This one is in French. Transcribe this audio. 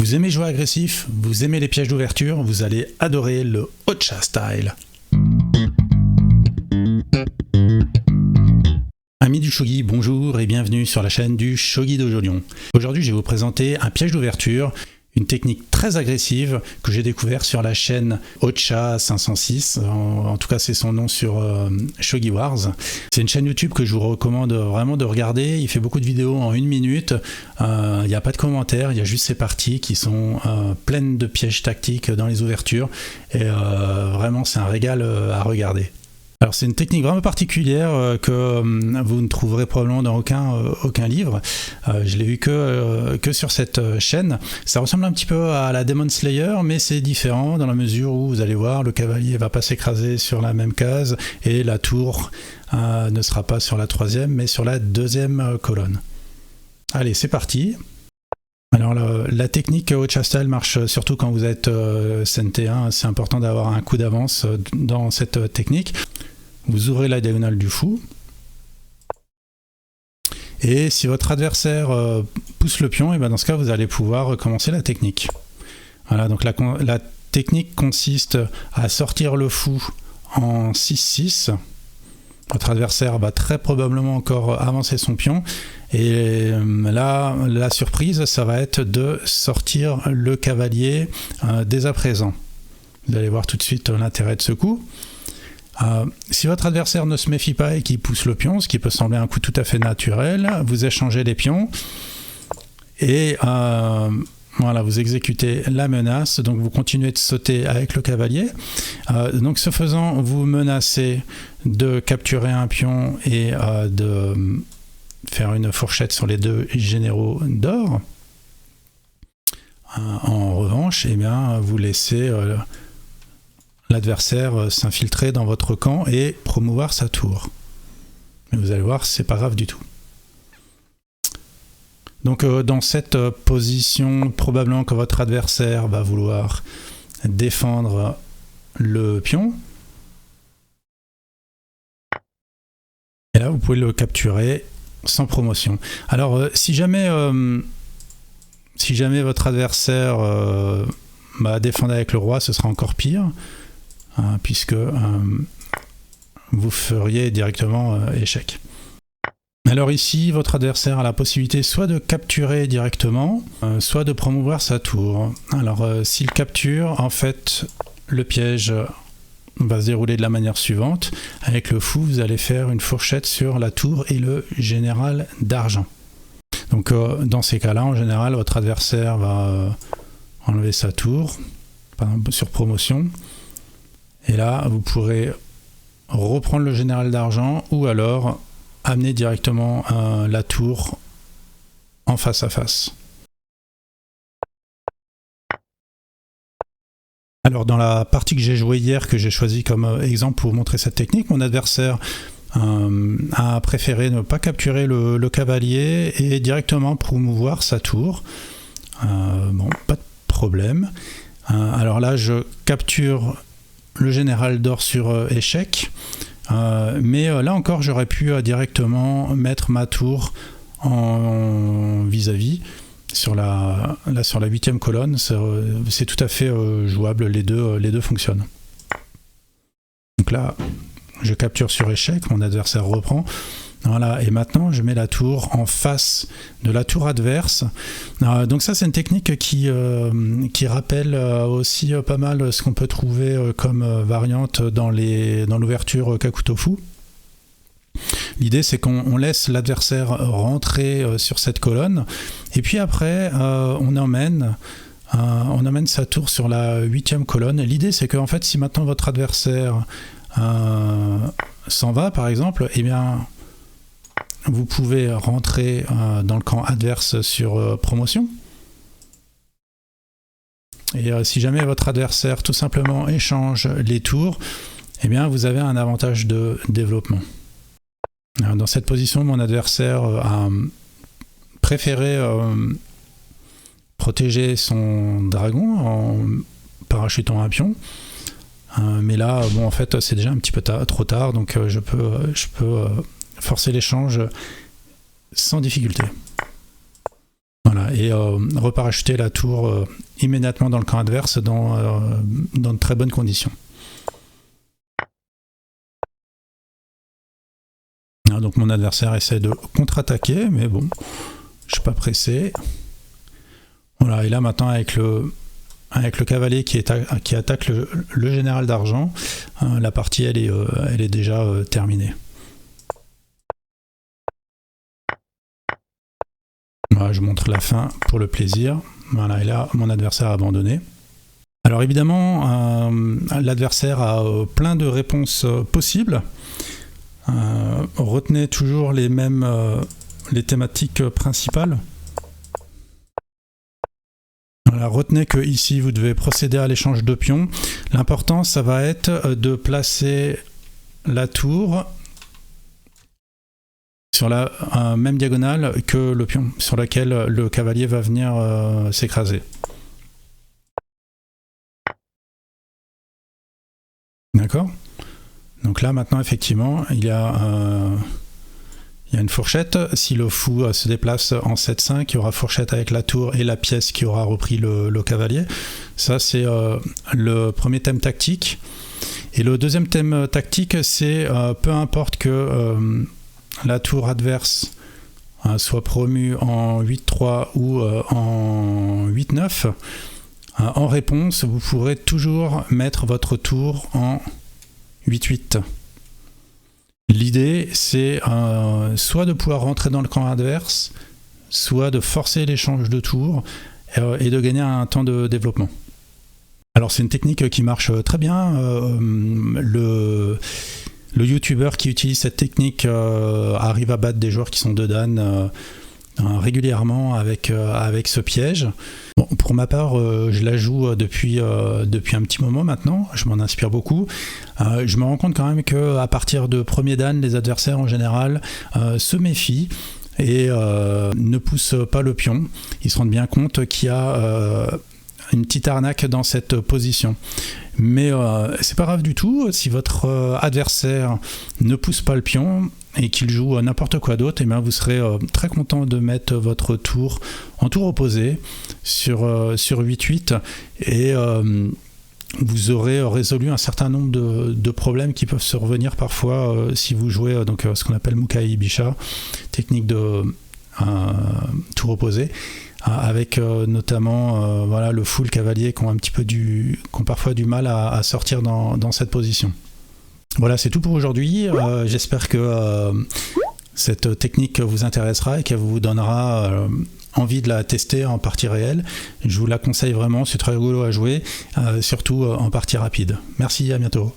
Vous aimez jouer agressif, vous aimez les pièges d'ouverture, vous allez adorer le Ocha style. Amis du shogi, bonjour et bienvenue sur la chaîne du Shogi Dojo Lyon. Aujourd'hui, je vais vous présenter un piège d'ouverture, une technique très agressive que j'ai découvert sur la chaîne Ocha 506, en tout cas c'est son nom sur Shogi Wars. C'est une chaîne YouTube que je vous recommande vraiment de regarder, il fait beaucoup de vidéos en 1 minute, il n'y a pas de commentaires, il y a juste ces parties qui sont pleines de pièges tactiques dans les ouvertures, et vraiment c'est un régal à regarder. Alors c'est une technique vraiment particulière que vous ne trouverez probablement dans aucun livre. Je l'ai vu que sur cette chaîne. Ça ressemble un petit peu à la Demon Slayer, mais c'est différent dans la mesure où vous allez voir, le cavalier va pas s'écraser sur la même case et la tour ne sera pas sur la 3e, mais sur la 2e colonne. Allez, c'est parti. Alors la technique Ocha style marche surtout quand vous êtes Sente 1, c'est important d'avoir un coup d'avance dans cette technique. Vous ouvrez la diagonale du fou, et si votre adversaire pousse le pion, et bien dans ce cas vous allez pouvoir commencer la technique. Voilà, donc la technique consiste à sortir le fou en 6-6. Votre adversaire va très probablement encore avancer son pion, et là la surprise ça va être de sortir le cavalier dès à présent. Vous allez voir tout de suite l'intérêt de ce coup. Si votre adversaire ne se méfie pas et qu'il pousse le pion, ce qui peut sembler un coup tout à fait naturel, vous échangez les pions et voilà, vous exécutez la menace, donc vous continuez de sauter avec le cavalier. Donc ce faisant, vous menacez de capturer un pion et de faire une fourchette sur les 2 généraux d'or. En revanche, eh bien, vous laissez l'adversaire s'infiltrer dans votre camp et promouvoir sa tour. Mais vous allez voir, c'est pas grave du tout. Donc dans cette position, probablement que votre adversaire va vouloir défendre le pion. Et là, vous pouvez le capturer sans promotion. Alors, si jamais votre adversaire défendre avec le roi, ce sera encore pire, puisque vous feriez directement échec. Alors ici, votre adversaire a la possibilité soit de capturer directement, soit de promouvoir sa tour. Alors s'il capture, en fait, le piège va se dérouler de la manière suivante. Avec le fou, vous allez faire une fourchette sur la tour et le général d'argent. Donc dans ces cas-là, en général, votre adversaire va enlever sa tour, par exemple sur promotion. Et là, vous pourrez reprendre le général d'argent ou alors amener directement la tour en face à face. Alors dans la partie que j'ai jouée hier, que j'ai choisi comme exemple pour vous montrer cette technique, mon adversaire a préféré ne pas capturer le cavalier et directement promouvoir sa tour. Bon, pas de problème. Alors là, je capture le général d'or sur échec, mais là encore j'aurais pu directement mettre ma tour en vis-à-vis sur la 8e colonne. C'est tout à fait jouable, les deux fonctionnent. Donc là je capture sur échec, mon adversaire reprend. Voilà, et maintenant je mets la tour en face de la tour adverse. Donc ça c'est une technique qui rappelle aussi pas mal ce qu'on peut trouver comme variante dans l'ouverture Kakutofu. L'idée c'est qu'on laisse l'adversaire rentrer sur cette colonne, et puis après on emmène sa tour sur la 8e colonne. L'idée c'est que en fait, si maintenant votre adversaire s'en va par exemple, eh bien vous pouvez rentrer dans le camp adverse sur promotion. Et si jamais votre adversaire tout simplement échange les tours, eh bien vous avez un avantage de développement. Alors, dans cette position, mon adversaire a préféré protéger son dragon en parachutant un pion. Mais là, bon, en fait, c'est déjà un petit peu trop tard, donc je peux forcer l'échange sans difficulté. Voilà, et reparachuter la tour immédiatement dans le camp adverse dans de très bonnes conditions. Donc mon adversaire essaie de contre-attaquer, mais bon, je suis pas pressé. Voilà, et là maintenant avec le cavalier qui attaque le général d'argent, la partie elle est déjà terminée. Voilà, je montre la fin pour le plaisir. Voilà, et là mon adversaire a abandonné. Alors évidemment, l'adversaire a plein de réponses possibles. Retenez toujours les thématiques principales. Voilà, retenez que ici vous devez procéder à l'échange de pions. L'important ça va être de placer la tour sur la même diagonale que le pion sur lequel le cavalier va venir s'écraser. D'accord ? Donc là maintenant effectivement il y a une fourchette. Si le fou se déplace en 7-5, il y aura fourchette avec la tour et la pièce qui aura repris le cavalier. Ça c'est le premier thème tactique. Et le deuxième thème tactique c'est peu importe que la tour adverse soit promue en 8-3 ou en 8-9, en réponse vous pourrez toujours mettre votre tour en 8-8. L'idée, c'est soit de pouvoir rentrer dans le camp adverse, soit de forcer l'échange de tours et de gagner un temps de développement. Alors c'est une technique qui marche très bien. Le youtubeur qui utilise cette technique arrive à battre des joueurs qui sont de Dan régulièrement avec ce piège. Bon, pour ma part, je la joue depuis un petit moment maintenant, je m'en inspire beaucoup. Je me rends compte quand même qu'à partir de premier Dan, les adversaires en général se méfient et ne poussent pas le pion. Ils se rendent bien compte qu'il y a une petite arnaque dans cette position. Mais c'est pas grave du tout, si votre adversaire ne pousse pas le pion et qu'il joue n'importe quoi d'autre, et bien vous serez très content de mettre votre tour en tour opposé sur 8-8 et vous aurez résolu un certain nombre de problèmes qui peuvent survenir parfois si vous jouez donc ce qu'on appelle Mukai Bisha, technique de tour opposé, avec notamment voilà, le fou, le cavalier qui ont parfois du mal à sortir dans cette position. Voilà, c'est tout pour aujourd'hui. J'espère que cette technique vous intéressera et qu'elle vous donnera envie de la tester en partie réelle. Je vous la conseille vraiment, c'est très rigolo à jouer, surtout en partie rapide. Merci, à bientôt.